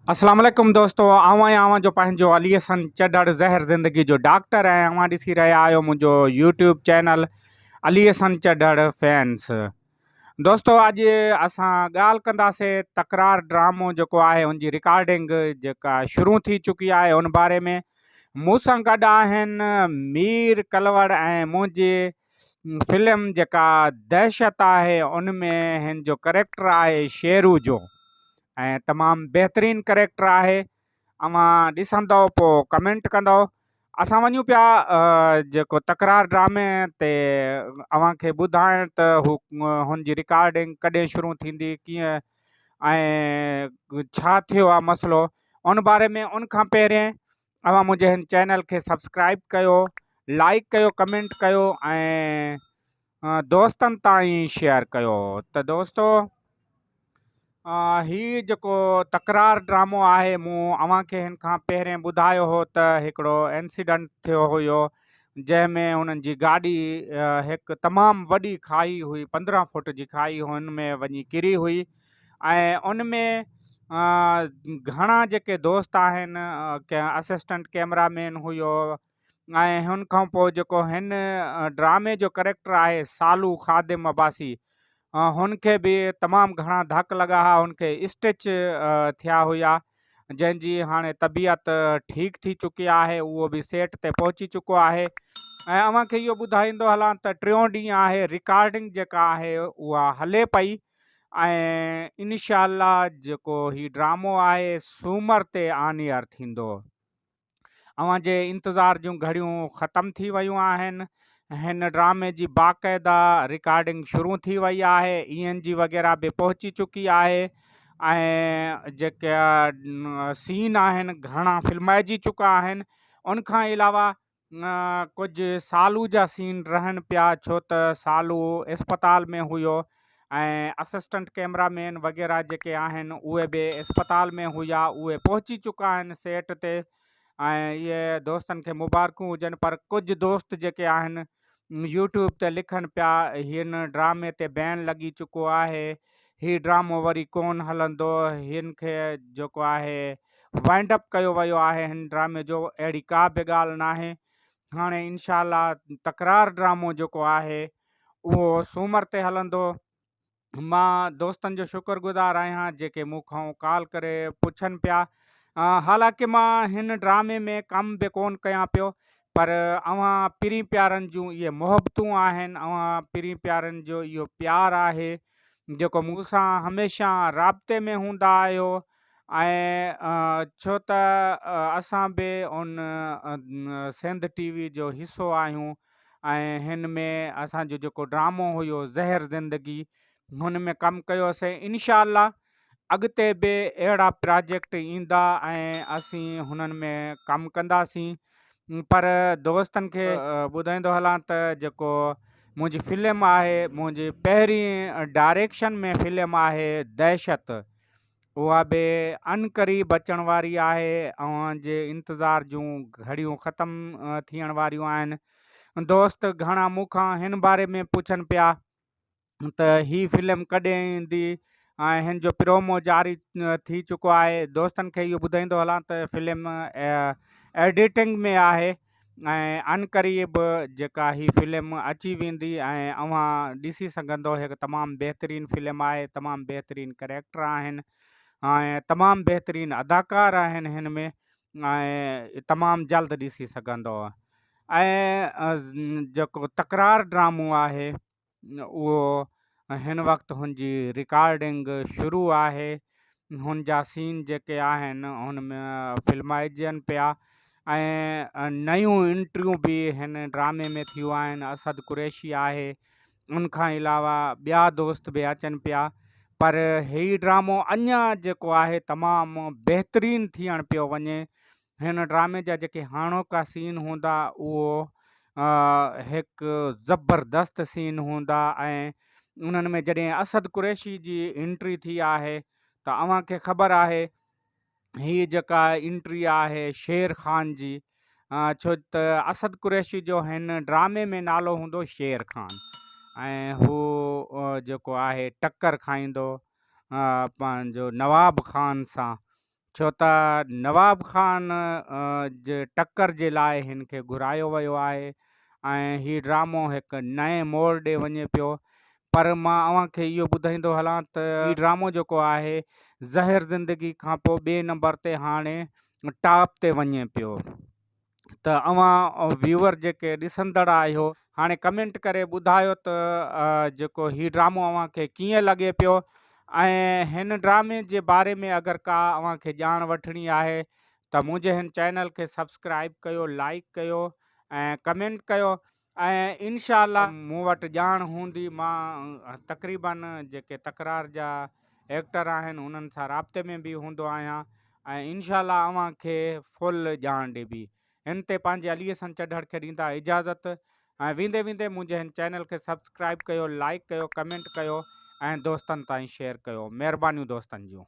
अस्सलाम वालेकुम दोस्तों, आवां जो पंहिंजो अली हसन चढ़ ज़हर ज़िंदगी जो डॉक्टर है। अवां ॾिसी रहिया आहियो मुंहिंजो यूट्यूब चैनल अली हसन चढ़ फैंस। दोस्तों, अॼु असां ॻाल्हि कंदासीं तकरार ड्रामो जेको आहे उनजी रिकॉर्डिंग जेका शुरू थी चुकी आहे उन बारे में। मूं सां गॾु आहिनि मीर कलवड़ ऐं मुंहिंजी फिल्म जेका दहशत आहे उन में हिन जो करेक्टर आहे शेरू जो ऐं तमामु बहितरीनु करेक्टर आहे। अवां ॾिसंदव पोइ कमेंट कंदव। असां वञूं पिया जेको तकरार ड्रामे ते अव्हांखे ॿुधाइण त हुनजी रिकॉर्डिंग कॾहिं शुरू थींदी, कीअं ऐं छा थियो आहे मसइलो उन बारे में। उन खां पहिरियों अव्हां मुंहिंजे हिन चैनल खे सब्सक्राइब कयो, लाइक कयो, कमेंट कयो ऐं दोस्तनि ताईं शेयर कयो। त दोस्तों, ही जेको तकरार ड्रामो आहे मूं अव्हांखे हिन खां पहिरियों ॿुधायो हो त हिकिड़ो इंसिडेंट थियो हुयो जंहिंमें हुननि जी गाॾी हिकु तमामु वॾी खाई हुई, 15 फुट जी खाई हुन में वञी किरी हुई ऐं उन में घणा जेके दोस्त आहिनि, असिस्टेंट कैमरामैन हुयो ऐं हुन खां पोइ जेको हिन ड्रामे जो करेक्टर आहे सालू ख़ादिम अब्बासी, हुनखे बि तमामु घणा धक लॻा हुआ, हुनखे स्टिच थिया हुआ जंहिंजी हाणे तबियत ठीकु थी चुकी आहे, उहो बि सेट ते पहुची चुको आहे। ऐं अव्हांखे इहो ॿुधाईंदो हलां त टियों ॾींहुं आहे रिकॉर्डिंग जेका आहे उहा हले पई ऐं इनशाअल्लाह जेको ही ड्रामो आहे सूमर ते ऑन एयर थींदो। अव्हां जे इंतज़ार जूं घड़ियूं ख़तम थी वयूं आहिनि। हिन ड्रामे जी बाक़ाइदा रिकॉर्डिंग शुरू थी वई आहे, ENG वग़ैरह बि पहुची चुकी आहे ऐं जेके सीन आहिनि घणा फिल्माइजी चुका आहिनि। उन खां अलावा कुझु सालू जा सीन रहनि पिया, छो त सालू अस्पताल में हुयो ऐं असिस्टेंट कैमरामैन वग़ैरह जेके आहिनि उहे बि अस्पताल में हुआ, उहे पहुची चुका आहिनि सेट ते ऐं इहे दोस्तनि खे मुबारकूं हुजनि। पर कुझु दोस्त जेके आहिनि यूट्यूब ते लिखनि पिया हिन ड्रामे ते बैन लॻी चुको आहे, ही ड्रामो वरी कोन हलंदो, हिन खे जेको आहे वाइंड अप कयो वियो आहे हिन ड्रामे जो। अहिड़ी का बि ॻाल्हि न आहे। हाणे इंशाअल्लाह तकरार ड्रामो जेको आहे उहो सूमर ते हलंदो। मां दोस्तनि जो शुक्रगुज़ार आहियां जेके मूंखां कॉल करे पुछनि पिया। हालांकि मां हिन ड्रामे में कम बि कोन कयां पियो, पर अव्हां पिरी प्यारनि जूं इहे मोहबतूं आहिनि, अव्हां पिरी प्यारनि जो इहो प्यारु आहे जेको मूं सां हमेशह राब्ते में हूंदा आहियो ऐं छो त असां बि उन सिंध TV जो हिसो आहियूं ऐं हिन में असांजो जेको ड्रामो हुयो ज़हर ज़िंदगी हुन में कमु कयोसीं। इनशाअल्लाह अॻिते बि अहिड़ा प्रोजेक्ट ईंदा ऐं असीं हुननि में कमु कंदासीं। पर दोस्तनि खे ॿुधाईंदो हलां त जेको मुंहिंजी फिल्म आहे, मुंहिंजी पहिरीं डायरेक्शन में फिल्म आहे दहशत, उहा बि अनक़रीब अचण वारी आहे। अव्हांजे इंतज़ार जूं घड़ियूं ख़तमु थियण वारियूं आहिनि। दोस्त घणा मूंखां हिन बारे में पुछनि पिया त ही फिल्म कॾहिं ईंदी ऐं हिन जो प्रोमो जारी थी चुको आहे। दोस्तनि खे इहो ॿुधाईंदो हलां त फिल्म एडिटिंग में आहे ऐं अनक़रीब जेका ही फिल्म अची वेंदी ऐं अव्हां ॾिसी सघंदो। हिकु तमामु बहितरीनु फिल्म आहे, तमामु बहितरीनु करेक्टर आहिनि ऐं तमामु बहितरीनु अदाकार आहिनि हिन में ऐं तमामु जल्द ॾिसी सघंदो। ऐं जेको तकरार ड्रामो आहे उहो हिन वक़्तु हुनजी रिकॉर्डिंग शुरू आहे। हुन जा सीन जेके आहिनि हुन में फिल्माइजनि पिया ऐं नयूं इंट्रियूं बि हिन ड्रामे में थियूं आहिनि। असद कुरैशी आहे, उनखां अलावा ॿिया दोस्त बि अचनि पिया। पर ही ड्रामो अञा जेको आहे तमामु बहितरीनु थियणु पियो वञे। हिन ड्रामे जा जेके हाणोका सीन हूंदा उहो हिकु ज़बरदस्त सीन हूंदा ऐं उन्हनि में जॾहिं असद कुरैशी जी एंट्री थी आहे त अव्हांखे ख़बर आहे ही जेका एंट्री आहे शेर ख़ान जी, छो त असद कुरैशी जो हिन ड्रामे में नालो हूंदो शेर ख़ान ऐं हू जेको आहे टक्कर खाईंदो पंहिंजो नवाब ख़ान सां, छो त नवाब ख़ान जे टक्कर जे लाइ हिन खे घुरायो वियो आहे ऐं हीउ ड्रामो हिकु नए मोड़ ॾे वञे पियो। पर मां अव्हांखे इहो ॿुधाईंदो हलां त हीउ ड्रामो जेको आहे ज़हर ज़िंदगी खां पोइ ॿिए नंबर ते हाणे टॉप ते वञे पियो। त अव्हां व्यूअर जेके ॾिसंदड़ आहियो, हाणे कमेंट करे ॿुधायो त जेको हीउ ड्रामो अव्हांखे कीअं लॻे पियो ऐं हिन ड्रामे जे बारे में अगरि का अव्हांखे ॼाण वठिणी आहे त मुंहिंजे हिन चैनल खे सब्सक्राइब कयो, लाइक कयो ऐं कमेंट कयो ऐं इनशाला मूं वटि ॼाण हूंदी मां तक़रीबन जेके तकरार जा एक्टर आहिनि उन्हनि सां राब्ते में बि हूंदो आहियां ऐं इनशाला अव्हांखे फुल ॼाण ॾिबी। हिन ते पंहिंजे अलीअ सन चढ़ड़ खे ॾींदा इजाज़त ऐं वेंदे वेंदे मुंहिंजे हिन चैनल खे सब्सक्राइब कयो, लाइक कयो, कमेंट कयो ऐं दोस्तनि ताईं शेयर कयो। महिरबानियूं दोस्तनि जूं।